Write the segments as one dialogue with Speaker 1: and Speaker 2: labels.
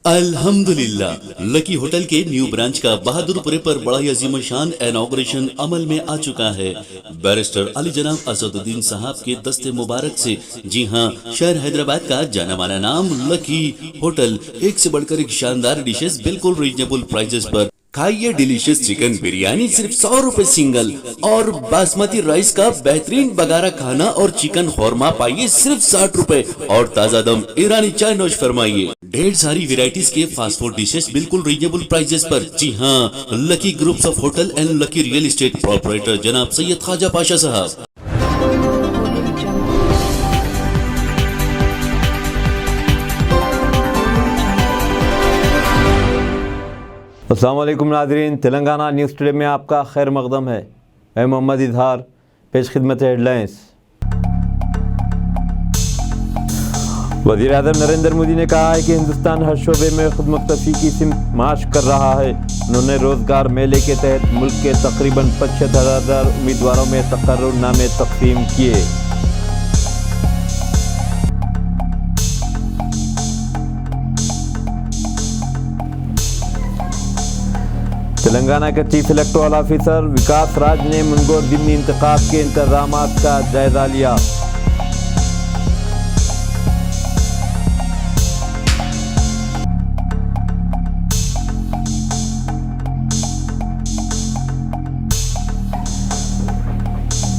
Speaker 1: अल्हम्दुलिल्लाह, lucky hotel के new branch का बहादुरपुरे पर बड़ा ही अजीम शान इनॉग्रेशन अमल में आ चुका है। बैरिस्टर अली जनाब असदुद्दीन साहब के दस्ते मुबारक से, जी हाँ, शहर हैदराबाद का जाना माना नाम लकी होटल, एक से बढ़कर एक शानदार डिशेस बिल्कुल रीजनेबल प्राइसेस पर। खाइए डिलीशियस चिकन बिरयानी सिर्फ 100 रुपए सिंगल, और बासमती राइस का बेहतरीन बगारा खाना और चिकन खौरमा पाइए सिर्फ 60 रुपए, और ताजा दम ईरानी चाय नोश फरमाइए। ढेर सारी वेराइटीज के फास्ट फूड डिशेस बिल्कुल रीजनेबल प्राइसेस पर। जी हाँ, lucky groups of hotel and lucky real estate proprietor जनाब सैयद ख्वाजा पाशा साहब।
Speaker 2: अस्सलाम वालेकुम नाज़रीन, तेलंगाना न्यूज़ टुडे में आपका खैर मकदम है। मैं मोहम्मद इजहार, पेश खिदमत हेडलाइंस। वज़ीर-ए-आज़म नरेंद्र मोदी ने कहा है कि हिंदुस्तान हर शोबे में खुद मुख्तफी की सिमत मार्च कर रहा है। उन्होंने रोज़गार मेले के तहत मुल्क के तकरीबन 75,000 उम्मीदवारों में तकर्रुरनामे तक़सीम किए। तेलंगाना के chief electoral officer Vikas Raj ने मुनगोर ज़िमनी इंतखाब के इंतज़ामात का जायज़ा लिया।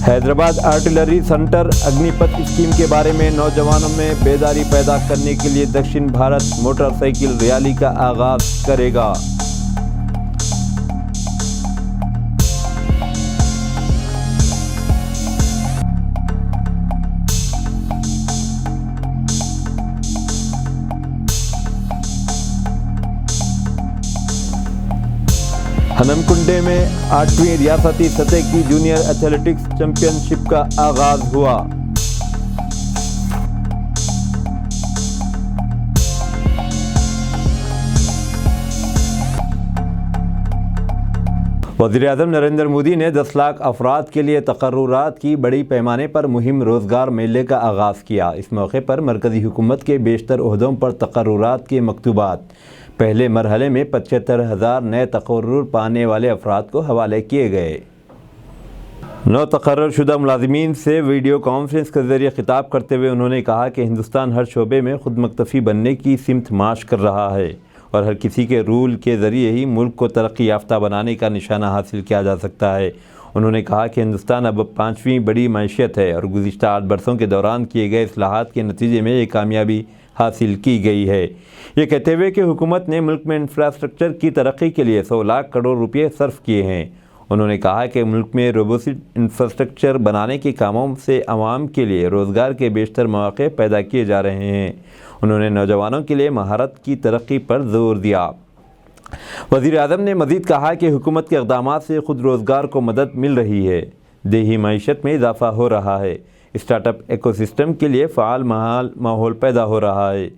Speaker 2: Hyderabad artillery centre Agnipath scheme के बारे में नौजवानों में बेदारी पैदा करने के लिए दक्षिण भारत मोटरसाइकिल रैली का आगाज करेगा। हनमकुंडे में 8वीं रियासती सतह की जूनियर एथलेटिक्स चैंपियनशिप का आगाज हुआ। वज़ीर-ए-आज़म नरेंद्र मोदी ने 10 लाख अफराद के लिए तकर्रुरात की बड़ी पैमाने पर मुहिम रोज़गार मेले का आगाज़ किया। इस मौके पर मरकज़ी हुकूमत के बेशतर ओहदों पर तकर्रुरात के मकतूबात पहले मरहले में 75,000 नए तकर्रुर पाने वाले अफराद को हवाले किए गए। नौ तकर्रुर शुदा मुलाजिमीन से वीडियो कॉन्फ्रेंस के ज़रिए खिताब करते हुए उन्होंने कहा कि हिंदुस्तान हर शोबे में खुद मुख्तफी बनने की सिमत मार्च कर रहा है और हर किसी के रूल के ज़रिए ही मुल्क को तरक्की याफ्ता बनाने का निशाना हासिल किया जा सकता है। उन्होंने कहा कि हिंदुस्तान अब 5वीं बड़ी मैशियत है और गुज़िश्ता 8 बरसों के दौरान किए गए इस्लाहात के नतीजे में ये कामयाबी हासिल की गई है। ये कहते हुए कि हुकूमत ने मुल्क में इंफ्रास्ट्रक्चर की तरक्की के लिए 100 लाख करोड़ रुपये सर्फ किए हैं। उन्होंने कहा कि मुल्क में रोबोटिक इंफ्रास्ट्रक्चर बनाने के कामों से आवाम के लिए रोज़गार के बेशतर मौक़े पैदा किए जा रहे हैं। उन्होंने नौजवानों के लिए महारत की तरक्की पर जोर दिया। वज़ीर-ए-आज़म ने मज़ीद कहा कि हुकूमत के इक़दामात से खुद रोज़गार को मदद मिल रही है, देही मईशत में इजाफ़ा हो रहा है, स्टार्टअप इकोसिस्टम के लिए फ़ाल माहौल पैदा हो रहा है।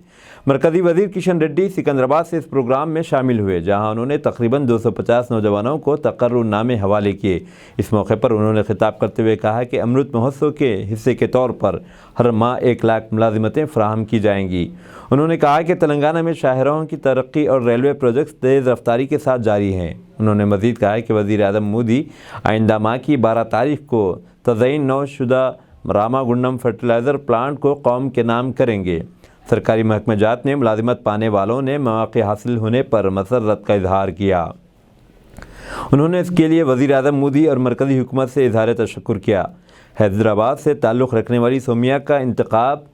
Speaker 2: मरकज़ी वज़ीर किशन रेड्डी सिकंदराबाद से इस प्रोग्राम में शामिल हुए, जहां उन्होंने तकरीबन 250 नौजवानों को तकर्रुरनामे हवाले किए। इस मौके पर उन्होंने खिताब करते हुए कहा कि अमृत महोत्सव के हिस्से के तौर पर हर माह 1 लाख मुलाजिमतें फ़राहम की जाएंगी। उन्होंने कहा कि तेलंगाना में शाहराहों की तरक्की और रेलवे प्रोजेक्ट्स तेज़ रफ्तारी के साथ जारी हैं। उन्होंने मज़ीद कहा कि वज़ीर-ए-आज़म मोदी आइंदा माह की 12 तारीख को तज़यीन नौ शुदा रामागुंडम फर्टिलाइज़र प्लांट को कौम के नाम करेंगे। सरकारी महकमे जात ने मुलाजिमत पाने वालों ने मौक़े हासिल होने पर मसर्रत का इजहार किया। उन्होंने इसके लिए वज़ीर-ए-आज़म मोदी और मरकज़ी हुकूमत से इज़हार तशक्कुर किया। हैदराबाद से ताल्लुक़ रखने वाली सोमिया का इंतखाब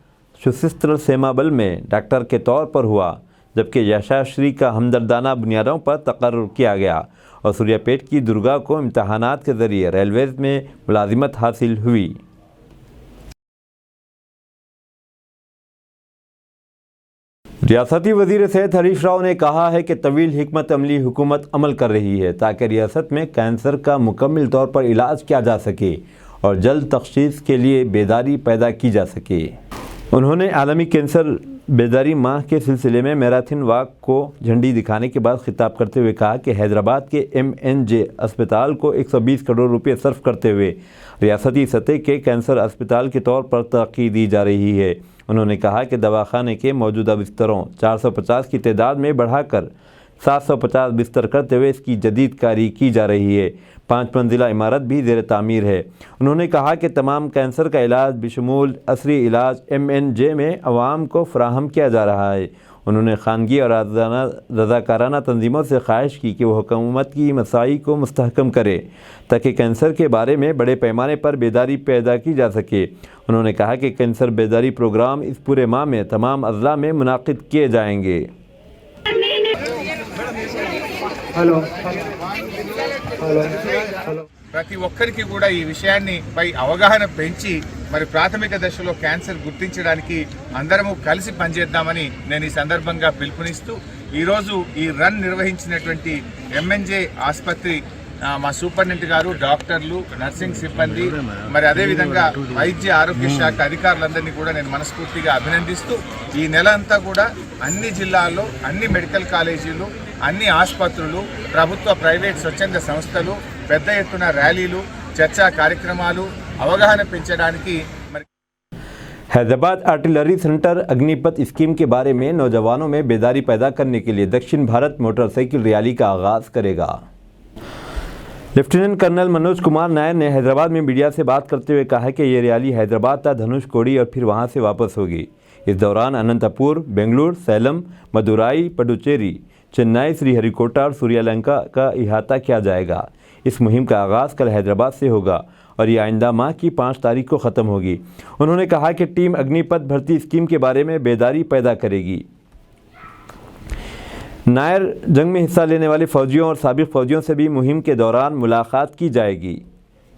Speaker 2: सशस्त्र सीमा बल में डॉक्टर के तौर पर हुआ, जबकि यशाश्री का हमदर्दाना बुनियादों पर तकर्रुर किया गया और सूर्यापेट की दुर्गा को इम्तहानात के ज़रिए रेलवेज़ में मुलाजिमत हासिल हुई। रियासती वज़ीर सेहत हरीश राव ने कहा है कि तवील हिकमत अमली हुकूमत अमल कर रही है ताकि रियासत में कैंसर का मुकम्मल तौर पर इलाज किया जा सके और जल्द तशख़ीस के लिए बेदारी पैदा की जा सके। उन्होंने आलमी कैंसर बेदारी माह के सिलसिले में मैराथन वॉक को झंडी दिखाने के बाद खिताब करते हुए कहा कि हैदराबाद के MNJ अस्पताल को 120 करोड़ रुपये सर्फ करते हुए रियासती सतह के कैंसर अस्पताल के तौर पर तरक्की दी जा रही है। उन्होंने कहा कि दवाखाने के मौजूदा बिस्तरों 450 की तादाद में बढ़ाकर 750 बिस्तर करते हुए इसकी जदीद कारी की जा रही है। 5 मंजिला इमारत भी ज़ेर तामीर है। उन्होंने कहा कि तमाम कैंसर का इलाज बशमूल असरी इलाज MNJ में अवाम को फराहम किया जा रहा है। उन्होंने खानगी और रज़ाकाराना तंजीमों से ख्वाहिश की कि वो हुकूमत की मसाई को मुस्तहकम करे ताकि कैंसर के बारे में बड़े पैमाने पर बेदारी पैदा की जा सके। उन्होंने कहा कि कैंसर बेदारी प्रोग्राम इस पूरे माह में तमाम अज़ला में मुनाकिद किए जाएंगे।
Speaker 3: ప్రతి ఒక్కరికి కూడా ఈ విషయాన్ని పై అవగాహన పెంచి మరి ప్రాథమిక దశలో క్యాన్సర్ గుర్తించడానికి అందరము కలిసి పనిచేద్దామని నేను ఈ సందర్భంగా పిలుపునిస్తూ ఈరోజు ఈ రన్ నిర్వహించినటువంటి MNJ ఆసుపత్రి మా సూపరింటెండెంట్ గారు, డాక్టర్లు, నర్సింగ్ సిబ్బంది, మరి అదేవిధంగా వైద్య ఆరోగ్య శాఖ అధికారులందరినీ కూడా నేను మనస్ఫూర్తిగా అభినందిస్తూ ఈ నెల అంతా కూడా అన్ని జిల్లాల్లో అన్ని మెడికల్ కాలేజీలు, అన్ని ఆసుపత్రులు, ప్రభుత్వ ప్రైవేట్ స్వచ్ఛంద సంస్థలు పెద్ద ఎత్తున ర్యాలీలు, చర్చా కార్యక్రమాలు, అవగాహన పెంచడానికి మరి
Speaker 2: Hyderabad artillery centre Agnipath scheme के बारे में नौजवानों में बेदारी पैदा करने के लिए दक्षिण भारत मोटरसाइकिल रैली का आगाज़ करेगा। लेफ्टिनेंट कर्नल मनोज कुमार नायर ने हैदराबाद में मीडिया से बात करते हुए कहा कि ये रैली हैदराबाद था धनुषकोडी और फिर वहां से वापस होगी। इस दौरान अनंतपुर, बेंगलुरु, सैलम, मदुराई, पुडुचेरी, चेन्नई, श्रीहरिकोटा और सूर्यलंका का इहाता किया जाएगा। इस मुहिम का आगाज़ कल हैदराबाद से होगा और ये आइंदा माह की 5 तारीख को ख़त्म होगी। उन्होंने कहा कि टीम अग्निपथ भर्ती स्कीम के बारे में बेदारी पैदा करेगी। नायर जंग में हिस्सा लेने वाले फ़ौजियों और साबिक़ फ़ौजियों से भी मुहिम के दौरान मुलाकात की जाएगी।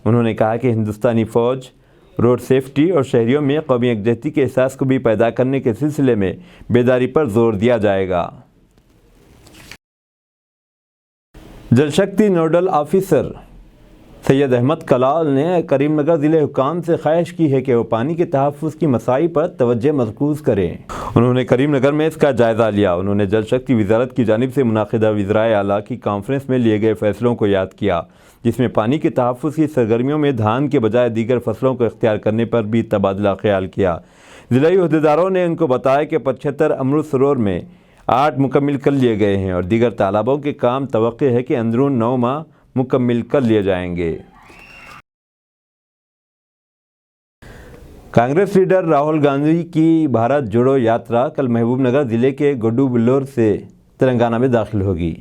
Speaker 2: उन्होंने कहा कि हिंदुस्तानी फ़ौज रोड सेफ्टी और शहरियों में कौमी यकजहती के एहसास को भी पैदा करने के सिलसिले में बेदारी पर जोर दिया जाएगा। जलशक्ति नोडल ऑफिसर सैयद अहमद कलाल ने करीमनगर ज़िले हुकाम से ख्वाहिश की है कि वो पानी के तहफ़्फ़ुज़ की मसाई पर तवज्जो मरकूज़ करें। उन्होंने करीमनगर में इसका जायज़ा लिया। उन्होंने जल शक्ति वज़ारत की जानिब से मुनाक़िदा वज़राए आला की कॉन्फ्रेंस में लिए गए फ़ैसलों को याद किया, जिसमें पानी के तहफ़्फ़ुज़ की सरगर्मियों में धान के बजाय दीगर फसलों को इख्तियार करने पर भी तबादला ख्याल किया। ज़िलाई अहदेदारों ने उनको बताया कि 75 अमृत सरोवर में 8 मुकम्मल कर लिए गए हैं और दीगर तालाबों के काम तवक्के है कि अंदरून 9 माह मुकम्मल कर लिए जाएंगे। कांग्रेस लीडर राहुल गांधी की भारत जोड़ो यात्रा कल महबूबनगर ज़िले के गोडुबुल्लोर से तेलंगाना में दाखिल होगी।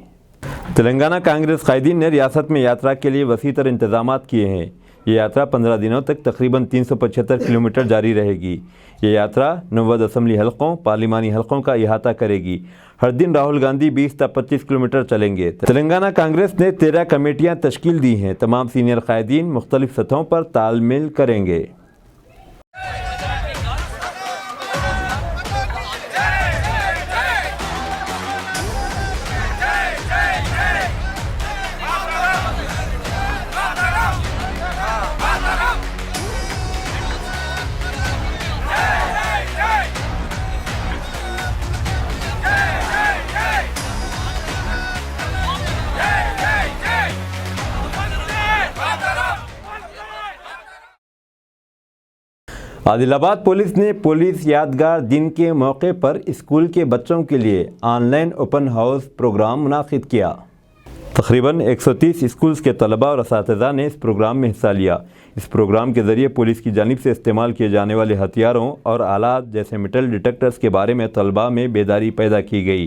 Speaker 2: तेलंगाना कांग्रेस कायदीन ने रियासत में यात्रा के लिए वसीतर इंतजामात किए हैं। ये यात्रा 15 दिनों तक तकरीबन 375 किलोमीटर जारी रहेगी। ये यात्रा 90 असम्बली हलकों, पार्लिमानी हलकों का इहाता करेगी। हर दिन राहुल गांधी 20 से 25 किलोमीटर चलेंगे। तेलंगाना कांग्रेस ने 13 कमेटियां तश्कील दी हैं। तमाम सीनियर कायदीन मुख्तलिफ सतहों पर तालमेल करेंगे। आदिलाबाद पुलिस ने पुलिस यादगार दिन के मौके पर स्कूल के बच्चों के लिए ऑनलाइन ओपन हाउस प्रोग्राम मुनाकिद किया। तकरीबन 130 स्कूल्स के तलबा और असातिज़ा ने इस प्रोग्राम में हिस्सा लिया। इस प्रोग्राम के ज़रिए पुलिस की जानिब से इस्तेमाल किए जाने वाले हथियारों और आलात जैसे मेटल डिटेक्टर्स के बारे में तलबा में बेदारी पैदा की गई।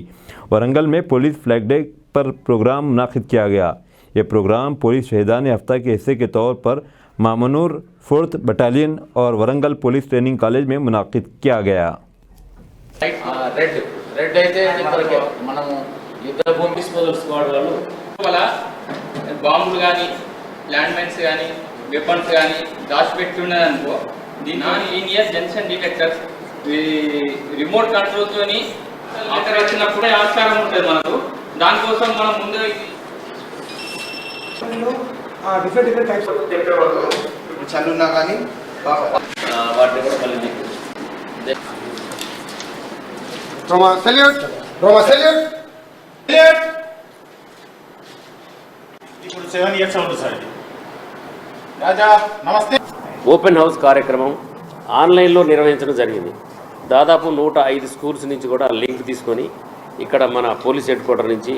Speaker 2: वरंगल में पुलिस फ्लैग डे पर प्रोग्राम मुनाकिद किया गया। ये प्रोग्राम पुलिस शहीदान हफ्ता के हिस्से के तौर पर मामनूर 4th बटालियन और वरंगल पुलिस ट्रेनिंग कॉलेज में मुनाकिद किया गया।
Speaker 4: రెడ్ అయితే మనము యుద్ధ భూమి డిస్పోజల్ స్క్వాడ్ వాళ్ళు వల్ల బాంబులు కానీ ల్యాండ్ మైన్స్ కానీ వెపన్స్ కానీ దాచిపెట్టి ఉన్నదనుకో దీన్ని ఇనియర్ జంక్షన్ డిటెక్టర్స్ రిమోట్ కంట్రోల్తోని అక్కడ వచ్చినప్పుడే ఆస్కారం ఉంటుంది మనకు। దానికోసం మనం ముందు
Speaker 5: డిఫరెంట్ టైప్స్ ఆఫ్ చెప్పేవాళ్ళు ఇప్పుడు చల్లున్నా కానీ
Speaker 4: వాటిని కూడా మళ్ళీ
Speaker 5: రోమా సెల్యూట్
Speaker 3: ఇప్పుడు 7 ఇయర్స్ అవుతుంది సార్। రాజా నమస్తే।
Speaker 6: ఓపెన్ హౌస్ కార్యక్రమం ఆన్లైన్లో నిర్వహించడం జరిగింది। దాదాపు 105 స్కూల్స్ నుంచి కూడా లింక్ తీసుకొని ఇక్కడ మన పోలీస్ హెడ్ క్వార్టర్ నుంచి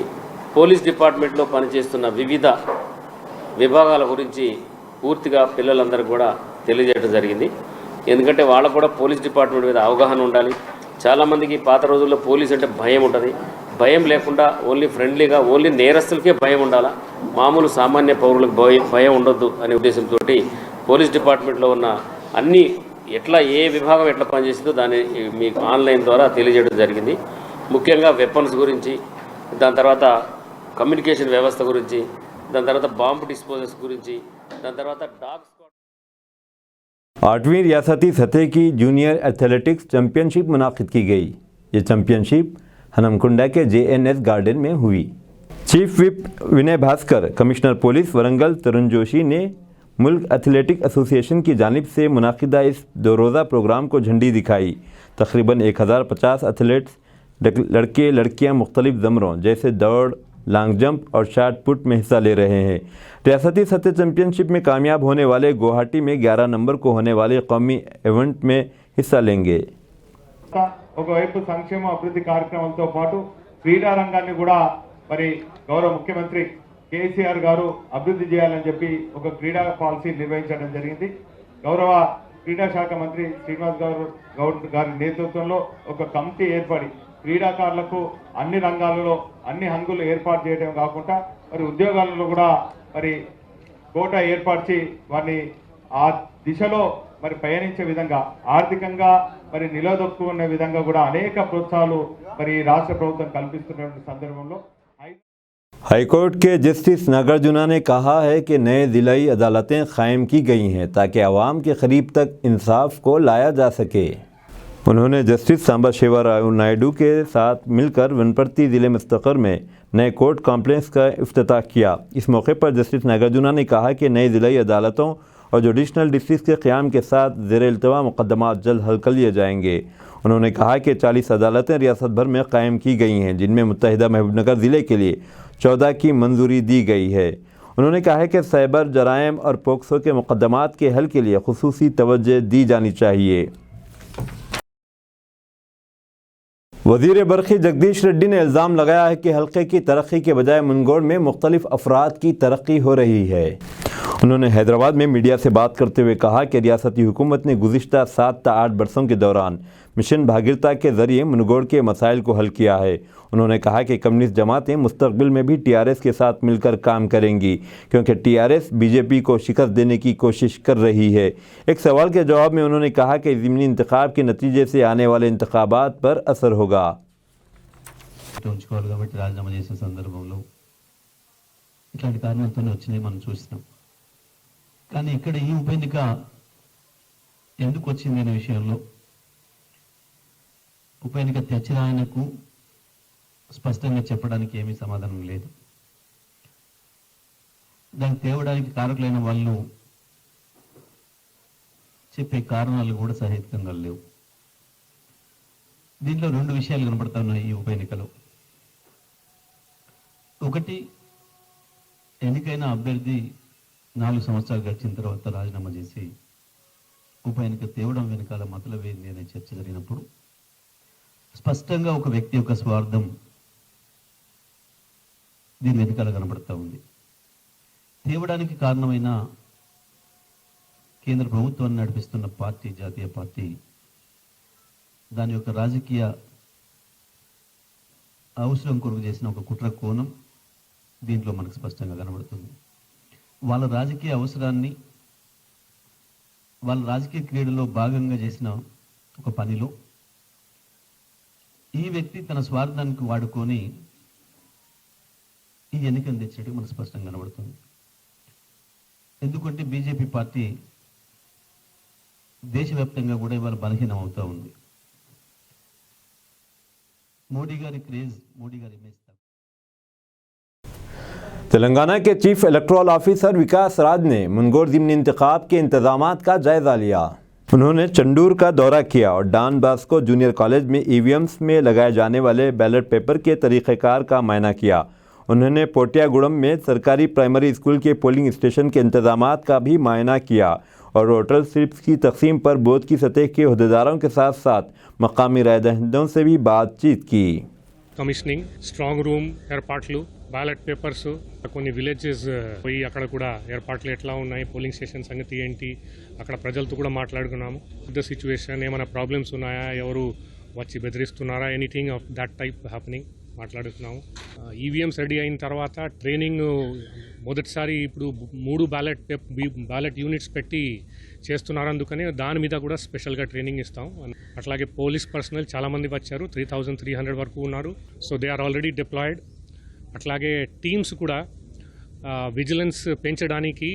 Speaker 6: పోలీస్ డిపార్ట్మెంట్లో పనిచేస్తున్న వివిధ విభాగాల గురించి పూర్తిగా పిల్లలందరూ కూడా తెలియజేయడం జరిగింది. ఎందుకంటే వాళ్ళకు కూడా పోలీస్ డిపార్ట్మెంట్ మీద అవగాహన ఉండాలి. చాలామందికి పాత రోజుల్లో పోలీస్ అంటే భయం ఉంటుంది. భయం లేకుండా ఓన్లీ ఫ్రెండ్లీగా ఓన్లీ నేరస్తులకే భయం ఉండాలా, మామూలు సామాన్య పౌరులకు భయం ఉండొద్దు అనే ఉద్దేశంతో పోలీస్ డిపార్ట్మెంట్లో ఉన్న అన్ని ఎట్లా ఏ విభాగం ఎట్లా పనిచేసిందో దాన్ని మీకు ఆన్లైన్ ద్వారా తెలియజేయడం జరిగింది. ముఖ్యంగా వెపన్స్ గురించి, దాని తర్వాత కమ్యూనికేషన్ వ్యవస్థ గురించి, దాని తర్వాత బాంబు డిస్పోజల్స్ గురించి, దాని తర్వాత డాగ్ స్క్వాడ్.
Speaker 2: 8वीं रियासती सतह की जूनियर एथलेटिक्स चैम्पियनशिप मुनाकिद की गई। ये चैम्पियनशिप हनमकुंडा के JNS गार्डन में हुई। चीफ विप विनय भास्कर, कमिश्नर पुलिस वरंगल तरुण जोशी ने मुल्क एथलेटिक एसोसिएशन की जानिब से मुनाकिदा इस 2 रोज़ा प्रोग्राम को झंडी दिखाई। तकरीबन 1050 एथलीट्स लड़के लड़कियां मुख्तलिफ ज़मरों जैसे दौड़, लॉन्ग जंप और शॉट पुट में हिस्सा ले रहे हैं। रियासती सतह चैम्पियनशिप में कामयाब होने वाले गुवाहाटी में 11 नंबर को होने वाले कौमी इवेंट में हिस्सा लेंगे।
Speaker 7: ఒకవైపు సంక్షేమ అభివృద్ధి కార్యక్రమాలతో పాటు క్రీడా రంగాన్ని కూడా మరి గౌరవ ముఖ్యమంత్రి కేసీఆర్ గారు అభివృద్ధి చేయాలని చెప్పి ఒక క్రీడా పాలసీ నిర్వహించడం జరిగింది. గౌరవ క్రీడా శాఖ మంత్రి శ్రీనివాస్ గౌడ్ గారి నేతృత్వంలో ఒక కమిటీ ఏర్పడి క్రీడాకారులకు అన్ని రంగాలలో అన్ని హంగులు ఏర్పాటు చేయడం కాకుండా మరి ఉద్యోగాలలో కూడా మరి కోటా ఏర్పరిచి వారిని ఆ దిశలో మరి పయనించే విధంగా ఆర్థికంగా మరి నిలదొక్కునే విధంగా కూడా అనేక ప్రోత్సాహాలు మరి రాష్ట్ర ప్రభుత్వం కల్పిస్తున్న సందర్భంలో
Speaker 2: हाईकोर्ट के जस्टिस नागार्जुना ने कहा है कि नए ज़िलाई अदालतें कायम की गई हैं ताकि आवाम के करीब तक इंसाफ को लाया जा सके। उन्होंने जस्टिस सांबा शिवा राव नायडू के साथ मिलकर वनपर्ती ज़िले मुस्तक़र में नए कोर्ट कॉम्प्लेक्स का इफ्तिताह किया। इस मौके पर जस्टिस नागार्जुना ने कहा कि नई ज़िलाई अदालतों और जुडिशनल डिस्ट्रिक्ट के क़याम के साथ ज़ेर-ए-इल्तवा मुक़दमात जल्द हल कर लिए जाएंगे। उन्होंने कहा कि 40 अदालतें रियासत भर में कायम की गई हैं, जिनमें मुत्तहिदा महबूबनगर ज़िले के लिए 14 की मंजूरी दी गई है। उन्होंने कहा है कि साइबर जराइम और पोक्सो के मुक़दमात के हल के लिए खुसूसी तवज्जो दी जानी चाहिए। वज़ीर बरक़ी जगदीश रेड्डी ने इल्ज़ाम लगाया है कि हल्के की तरक्की के बजाय मुनगोड़ में मुख्तलिफ अफराद की तरक्की हो रही है। उन्होंने हैदराबाद में मीडिया से बात करते हुए कहा कि रियासती हुकूमत ने गुज़िश्ता 7 से 8 बरसों के दौरान मिशन भागीरता के ज़रिए मुनगोड़ के मसाइल को हल किया है। उन्होंने कहा कि कम्युनिस्ट जमातें मुस्तक़बिल में भी TRS के साथ मिलकर काम करेंगी, क्योंकि TRS BJP को शिकस्त देने की कोशिश कर रही है। एक सवाल के जवाब में उन्होंने कहा कि ज़िमनी इंतखाब के नतीजे से आने वाले इंतखाबात पर असर होगा।
Speaker 8: ఉంచుకోవాలి కాబట్టి రాజీనామా చేసిన సందర్భంలో ఇట్లాంటి కారణాలతోనే వచ్చినాయి మనం చూస్తున్నాం. కానీ ఇక్కడ ఈ ఉప ఎన్నిక ఎందుకు వచ్చింది అనే విషయంలో ఉప ఎన్నిక తెచ్చిన ఆయనకు స్పష్టంగా చెప్పడానికి ఏమీ సమాధానం లేదు. దాన్ని తేవడానికి కారకులైన వాళ్ళు చెప్పే కారణాలు కూడా సహేతుకంగా లేవు. దీంట్లో 2 విషయాలు కనబడుతున్నాయి ఈ ఉప ఎన్నికలో. ఒకటి, ఎన్నికైన అభ్యర్థి 4 సంవత్సరాలు గడిచిన తర్వాత రాజీనామా చేసి ఉప ఎన్నిక తేవడం వెనకాల మతలవేంది అనే చర్చ జరిగినప్పుడు స్పష్టంగా ఒక వ్యక్తి యొక్క స్వార్థం దీని వెనకాల కనబడుతూ ఉంది. తేవడానికి కారణమైన కేంద్ర ప్రభుత్వాన్ని నడిపిస్తున్న పార్టీ, జాతీయ పార్టీ, దాని యొక్క రాజకీయ అవసరం కొరకు చేసిన ఒక కుట్ర కోణం దీంట్లో మనకు స్పష్టంగా కనబడుతుంది. వాళ్ళ రాజకీయ అవసరాన్ని, వాళ్ళ రాజకీయ క్రీడలో భాగంగా చేసిన ఒక పనిలో ఈ వ్యక్తి తన స్వార్థానికి వాడుకొని ఈ ఎన్నికను తెచ్చినట్టు మనకు స్పష్టంగా కనబడుతుంది. ఎందుకంటే బీజేపీ పార్టీ దేశవ్యాప్తంగా కూడా ఇవాళ బలహీనం అవుతూ ఉంది. మోడీ గారి క్రేజ్, మోడీ గారి ఇమేజ్.
Speaker 2: तेलंगाना के chief electoral officer Vikas Raj ने मुनगोड़ ज़िमनी इंतखाब के इंतजामात का जायज़ा लिया। उन्होंने चंडूर का दौरा किया और डॉन बॉस्को जूनियर कॉलेज में EVMs में लगाए जाने वाले बैलेट पेपर के तरीक़ेकार का मायना किया। उन्होंने पोटियागुड़म में सरकारी प्राइमरी स्कूल के पोलिंग स्टेशन के इंतजामात का भी मायना किया और वोटर स्लिप्स की तकसीम पर बूथ की सतह के अहदेदारों के साथ साथ मकामी राय दहिंदों से भी बातचीत की।
Speaker 9: కమిషనింగ్ స్ట్రాంగ్ రూమ్ ఏర్పాట్లు బ్యాలెట్ పేపర్స్ కొన్ని విలేజెస్ పోయి అక్కడ కూడా ఏర్పాట్లు ఎట్లా ఉన్నాయి పోలింగ్ స్టేషన్ సంగతి ఏంటి అక్కడ ప్రజలతో కూడా మాట్లాడుకున్నాము ద సిచ్యువేషన్ ఏమైనా ప్రాబ్లమ్స్ ఉన్నాయా ఎవరు వచ్చి బెదిరిస్తున్నారా anything of that type happening మాట్లాడుతున్నాము ఈవీఎంస్ రెడీ అయిన తర్వాత ట్రైనింగ్ మొదటిసారి ఇప్పుడు 3 బ్యాలెట్ యూనిట్స్ పెట్టి చేస్తున్నారు అందుకని దాని మీద కూడా స్పెషల్గా ట్రైనింగ్ ఇస్తాం అట్లాగే పోలీస్ పర్సనల్ చాలామంది వచ్చారు 3,300 వరకు ఉన్నారు so they are already deployed అట్లాగే టీమ్స్ కూడా విజిలెన్స్ పెంచడానికి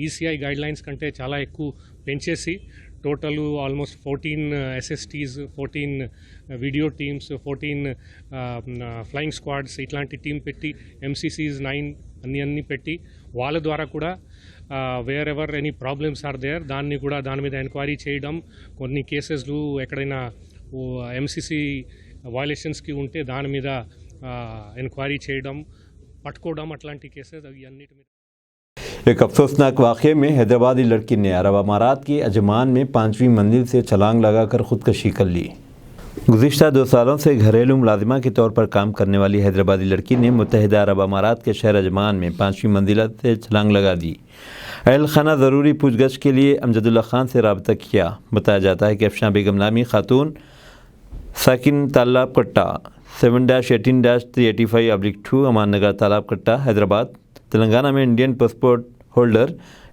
Speaker 9: ఈసీఐ గైడ్లైన్స్ కంటే చాలా ఎక్కువ పెంచేసి total almost 14 SSTs 14 video teams 14 flying squads ఇట్లాంటి టీం పెట్టి ఎంసీసీస్ 9 అన్నీ పెట్టి వాళ్ళ ద్వారా కూడా wherever any problems are there దాని మీద ఎంక్వైరీ చేయడం కొన్ని కేసెస్లు ఎక్కడైనా ఎంసీసీ వయలేషన్స్కి ఉంటే దాని మీద ఎంక్వైరీ చేయడం పట్టుకోవడం అట్లాంటి కేసెస్ అవి అన్నిటి మీద
Speaker 2: एक अफसोसनाक वाक़े में हैदराबादी लड़की ने अरब अमारात की अजमान में 5वीं मंजिल से छलांग लगाकर ख़ुदकशी कर ली। गुज़िश्ता 2 सालों से घरेलू मुलाजिमा के तौर पर काम करने वाली हैदराबादी लड़की ने मुत्तहिदा अरब अमारात के शहर अजमान में 5वीं मंजिल से छलांग लगा दी। अहल खाना ज़रूरी पूछगछ के लिए अमजदुल्ला खान से रब्ता किया। बताया जाता है कि अफशां बेगम नामी खातून साकिन तालाब कट्टा 7-18-385/2 अमान नगर तालाब कट्टा हैदराबाद तेलंगाना में इंडियन पासपोर्ट होल्डर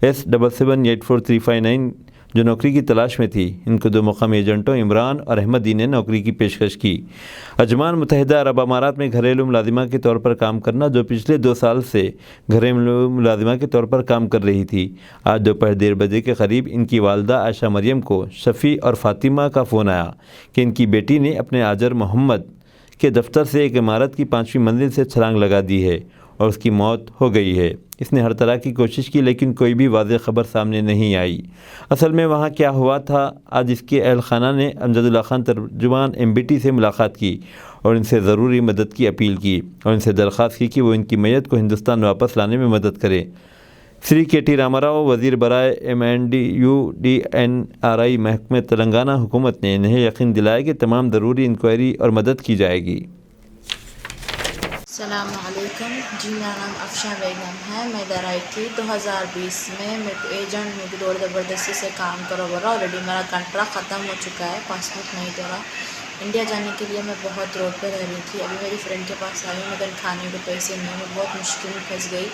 Speaker 2: S778439 जो नौकरी की तलाश में थी। इनको 2 मुकामी एजेंटों इमरान और अहमदी ने नौकरी की पेशकश की। अजमान मुत्तहिदा अरब अमारात में घरेलू मुलाजिमा के तौर पर काम करना जो पिछले 2 साल से घरेलू मुलाजिमा के तौर पर काम कर रही थी। आज दोपहर 1:30 बजे के करीब इनकी वालदा आयशा मरियम को शफ़ी और फ़ातिमा का फ़ोन आया कि इनकी बेटी ने अपने आजर मोहम्मद के दफ्तर से एक इमारत की 5वीं मंजिल से छलांग लगा दी है और उसकी मौत हो गई है। इसने हर तरह की कोशिश की लेकिन कोई भी वाज़ेह खबर सामने नहीं आई। असल में वहाँ क्या हुआ था, आज इसके अहल खाना ने अमजदुल्ला खान तर्जुमान MBT से मुलाकात की और इनसे ज़रूरी मदद की अपील की और इनसे दरख्वास्त की कि वो इनकी मैयत को हिंदुस्तान वापस लाने में मदद करें। श्री KT रामाराव वज़ीर बराए MNDUDNRI महकमे तेलंगाना हुकूमत ने इन्हें यकीन दिलाया कि तमाम ज़रूरी इंक्वायरी और मदद की जाएगी।
Speaker 10: अस्सलाम वालेकुम जी, मेरा नाम अफशां बेगम है। मैं इधर आई थी 2020 में। मेरे एजेंट मुझे दौड़ ज़बरदस्ती से काम करो बोला। ऑलरेडी मेरा कॉन्ट्रैक्ट ख़त्म हो चुका है, पासपोर्ट नहीं तो रहा। इंडिया जाने के लिए मैं बहुत रोड पे रह रही थी। अभी मेरी फ्रेंड के पास आई, मगर खाने के पैसे नहीं, मैं बहुत मुश्किल में फंस गई।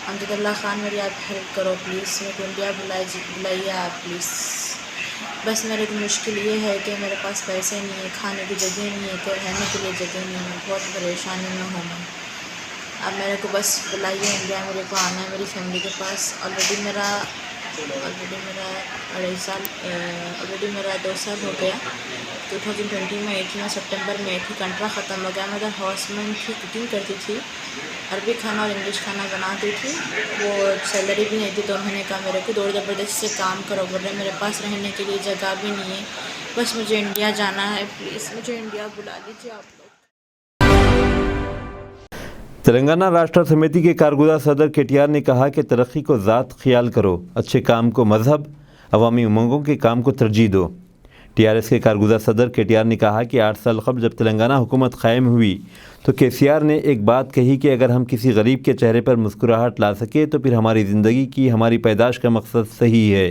Speaker 10: अमजदुल्ला खान मेरी आप हेल्प करो प्लीज़, मेरे को इंडिया बुलाइए आप प्लीज़। बस मेरे को मुश्किल ये है कि मेरे पास पैसे नहीं है, खाने की जगह नहीं है, तो रहने के लिए जगह नहीं है। बहुत परेशानी में हूँ मैं। अब मेरे को बस बुलाइए इंडिया, मेरे को आना है मेरी फैमिली के पास। ऑलरेडी मेरा 2 साल हो गया। 2020 में आई थी, मैं सितंबर में आई थी, कॉन्ट्रैक्ट ख़त्म हो गया। मैं इधर हाउसमेट थी, कुकिंग करती थी, अरबी खाना और इंग्लिश खाना बनाती थी। वो सैलरी भी नहीं थी, तो उन्होंने कहा मेरे को दौड़ ज़बरदस्ती से काम करो बोल रहे। मेरे पास रहने के लिए जगह भी नहीं है, बस मुझे इंडिया जाना है, प्लीज़ मुझे इंडिया बुला लीजिए आप लोग।
Speaker 2: तेलंगाना राष्ट्र समिति के कारगुजार सदर KTR ने कहा कि तरक्की को ज़ात ख्याल करो, अच्छे काम को मजहब, अवामी उमंगों के काम को तरजीह दो। TRS के कारगुजार सदर KTR ने कहा कि 8 साल कबल जब तेलंगाना हुकूमत कायम हुई तो KCR ने एक बात कही कि अगर हम किसी गरीब के चेहरे पर मुस्कुराहट ला सके तो फिर हमारी ज़िंदगी की, हमारी पैदाश का मकसद सही है।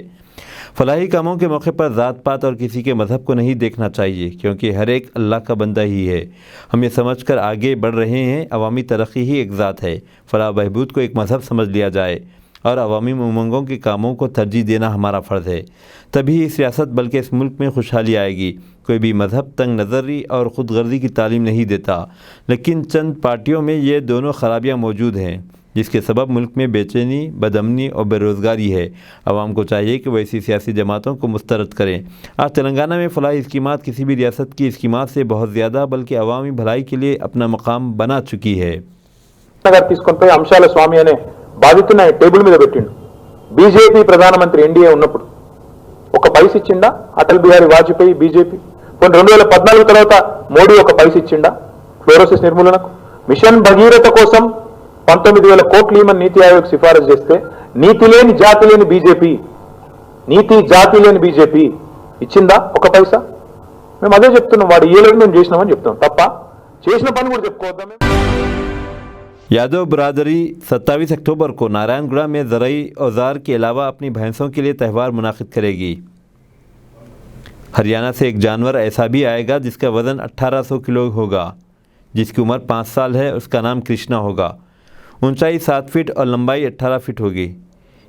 Speaker 2: फलाही कामों के मौके पर ज़ात पात और किसी के मज़हब को नहीं देखना चाहिए, क्योंकि हर एक अल्लाह का बंदा ही है। हम ये समझ कर आगे बढ़ रहे हैं, अवामी तरक्की ही एक ज़ात है। फलाह बहबूद को एक मज़हब समझ लिया जाए और अवामी उमंगों के कामों को तरजीह देना हमारा फ़र्ज़ है, तभी इस रियासत बल्कि इस मुल्क में खुशहाली आएगी। कोई भी मज़हब तंग नज़री और ख़ुद गर्ज़ी की तालीम नहीं देता, लेकिन चंद पार्टियों में ये दोनों खराबियाँ मौजूद हैं, जिसके सबब मुल्क में बेचैनी, बदअमनी और बेरोज़गारी है। आवाम को चाहिए कि वह ऐसी सियासी जमातों को मुस्तरद करें। आज तेलंगाना में फलाही स्कीमात किसी भी रियासत की स्कीमात से बहुत ज़्यादा बल्कि अवामी भलाई के लिए अपना मकाम बना चुकी है।
Speaker 11: अंशाल स्वामी अने బాధితున్న టేబుల్ మీద పెట్టిండు. బీజేపీ ప్రధానమంత్రి ఎన్డీఏ ఉన్నప్పుడు ఒక పైస ఇచ్చిండా అటల్ బిహారీ వాజ్పేయి బీజేపీ? 2014 తర్వాత మోడీ ఒక పైస ఇచ్చిండా ఫ్లోరోసిస్ నిర్మూలనకు? మిషన్ భగీరథ కోసం 19,000 కోట్లు ఇవ్వమని నీతి ఆయోగ్ సిఫారసు చేస్తే నీతి లేని జాతి లేని బీజేపీ ఇచ్చిందా ఒక పైసా? మేము అదే చెప్తున్నాం, వాడు ఇయ్యలేదు మేము చేసినామని చెప్తాం తప్ప చేసిన పని కూడా చెప్పుకోవద్దా మేము?
Speaker 2: यादव बरादरी 27 अक्टूबर को नारायणगढ़ में ज़राई औजार के अलावा अपनी भैंसों के लिए त्यौहार मुनाकिद करेगी। हरियाणा से एक जानवर ऐसा भी आएगा जिसका वज़न 1800 किलो होगा, जिसकी उम्र 5 साल है। उसका नाम कृष्णा होगा। ऊंचाई 7 फीट और लंबाई 18 फीट होगी।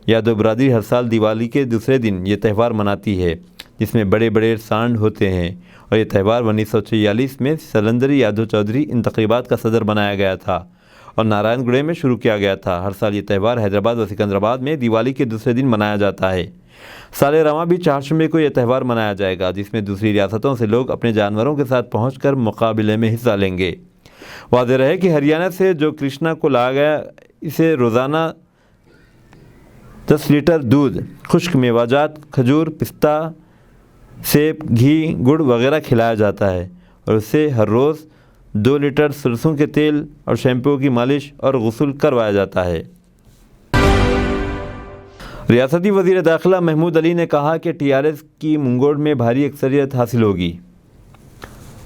Speaker 2: यादव बरादरी हर साल दिवाली के दूसरे दिन ये त्यौहार मनाती है, जिसमें बड़े बड़े सांड होते हैं। और ये त्यौहार 1946 में सलंदरी यादव चौधरी इन तकरीबात का सदर बनाया गया था और नारायणगढ़ में शुरू किया गया था। हर साल ये त्यौहार हैदराबाद और सिकंदराबाद में दिवाली के दूसरे दिन मनाया जाता है। साले रवां भी 4 जुम्मे को यह त्यौहार मनाया जाएगा, जिसमें दूसरी रियासतों से लोग अपने जानवरों के साथ पहुंचकर मुकाबले में हिस्सा लेंगे। वाज़ेह रहे कि हरियाणा से जो कृष्णा को लाया गया, इसे रोज़ाना 10 लीटर दूध, खुश्क मेवाजात, खजूर, पिस्ता, सेब, घी, गुड़ वगैरह खिलाया जाता है और उससे हर रोज़ 2 लीटर सरसों के तेल और शैम्पू की मालिश और गुस्ल करवाया जाता है। रियासती वज़ीर दाखिला महमूद अली ने कहा कि टीआरएस की मुंगोड़ में भारी अक्सरियत हासिल होगी।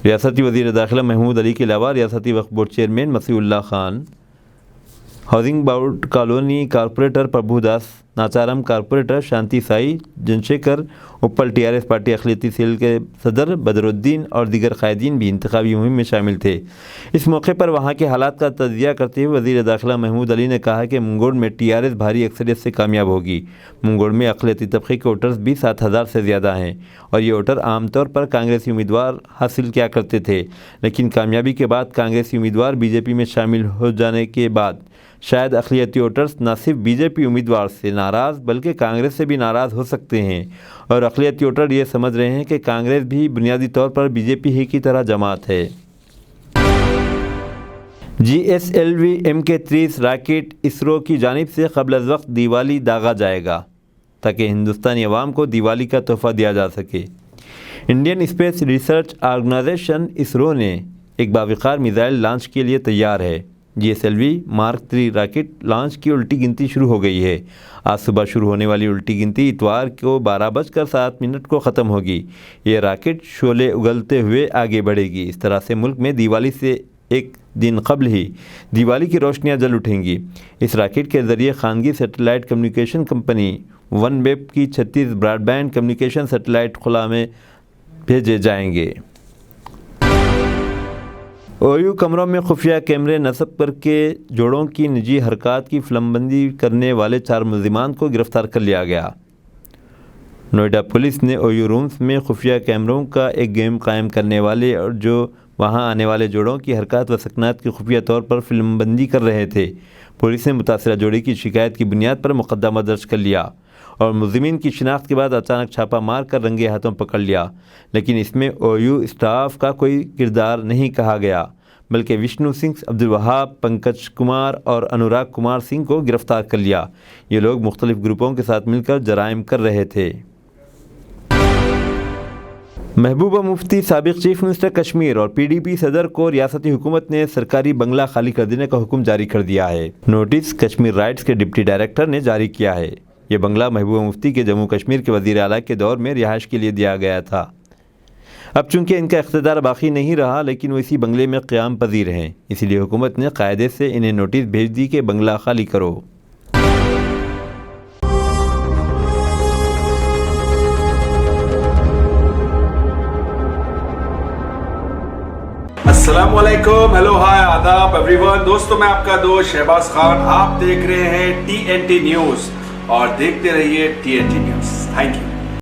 Speaker 2: रियासती वज़ीर दाखिला महमूद अली के अलावा रियासती Waqf board chairman Masiullah Khan, housing board colony corporator Prabhudas, Nacharam corporator Shanti Sai, Janshekhar Uppal, TRS party अखिलती सेल के सदर बदरुद्दीन और दीगर कायदीन भी इंतखाबी मुहिम में शामिल थे। इस मौके पर वहाँ के हालात का तजिया करते हुए वज़ीर दाखिला महमूद अली ने कहा कि मुंगोड़ में टीआरएस भारी अक्सरियत से कामयाब होगी। मुंगोड़ में अखिलती तबके के वोटर्स भी 7000 से ज़्यादा हैं और ये वोटर आमतौर पर कांग्रेसी उम्मीदवार हासिल किया करते थे, लेकिन कामयाबी के बाद कांग्रेसी उम्मीदवार बीजेपी में शामिल हो जाने के बाद शायद अक़लियती वोटर्स न सिर्फ बीजेपी उम्मीदवार से नाराज़ बल्कि कांग्रेस से भी नाराज़ हो सकते हैं और अक़लियती वोटर ये समझ रहे हैं कि कांग्रेस भी बुनियादी तौर पर बीजेपी ही की तरह जमात है। GSLV MK30 रॉकेट इसरो की जानिब से क़ब्ल अज़ वक्त दिवाली दागा जाएगा ताकि हिंदुस्तानी अवाम को दिवाली का तोहफ़ा दिया जा सके। Indian space research organisation ISRO ने एक बावक़ार मिसाइल लॉन्च के लिए तैयार है। GSLV मार्क 3 रॉकेट लॉन्च की उल्टी गिनती शुरू हो गई है। आज सुबह शुरू होने वाली उल्टी गिनती इतवार को 12:07 को ख़त्म होगी। ये रॉकेट शोले उगलते हुए आगे बढ़ेगी। इस तरह से मुल्क में दिवाली से एक दिन कबल ही दिवाली की रोशनियां जल उठेंगी। इस रॉकेट के ज़रिए खानगी सैटेलाइट कम्युनिकेशन कंपनी OneWeb की 36 ब्रॉडबैंड कम्युनिकेशन सैटेलाइट खुला में भेजे जाएंगे। OU कमरों में खुफिया कैमरे नस्ब करके जोड़ों की निजी हरकत की फिल्मबंदी करने वाले 4 मुलजिमान को गिरफ़्तार कर लिया गया। नोएडा पुलिस ने OU रूम्स में खुफिया कैमरों का एक गेम कायम करने वाले और जो वहां आने वाले जोड़ों की हरकत व सकनात की खुफिया तौर पर फिल्मबंदी कर रहे थे। पुलिस ने मुतासिरा जोड़ी की शिकायत की बुनियाद पर मुकदमा दर्ज कर लिया और मुलजिमीन की शिनाख्त के बाद अचानक छापा मार कर रंगे हाथों पकड़ लिया, लेकिन इसमें OU स्टाफ का कोई किरदार नहीं कहा गया, बल्कि विष्णु सिंह, अब्दुल वहाब, पंकज कुमार और अनुराग कुमार सिंह को गिरफ्तार कर लिया। ये लोग मुख्तलिफ ग्रुपों के साथ मिलकर जराइम कर रहे थे। महबूबा मुफ्ती साबिक चीफ मिनिस्टर कश्मीर और PDP सदर को रियासती हुकूमत ने सरकारी बंगला खाली कर देने का हुक्म जारी कर दिया है। नोटिस कश्मीर राइट्स के डिप्टी डायरेक्टर ने जारी किया है। ये बंगला महबूबा मुफ्ती के जम्मू कश्मीर के वज़ीर आला के दौर में रिहाइश के लिए दिया गया था। अब चूँकि इनका इख्तियार बाकी नहीं रहा, लेकिन वो इसी बंगले में क़याम पजीर हैं, इसीलिए हुकूमत ने कायदे से इन्हें नोटिस भेज दी कि बंगला खाली करो।
Speaker 5: अस्सलाम वालेकुम, हेलो, हाय, आदाब एवरीवन। दोस्तों, मैं आपका दोस्त शहबाज खान, आप देख रहे हैं TNT न्यूज़ और देखते रहिए TNT न्यूज़। Thank you.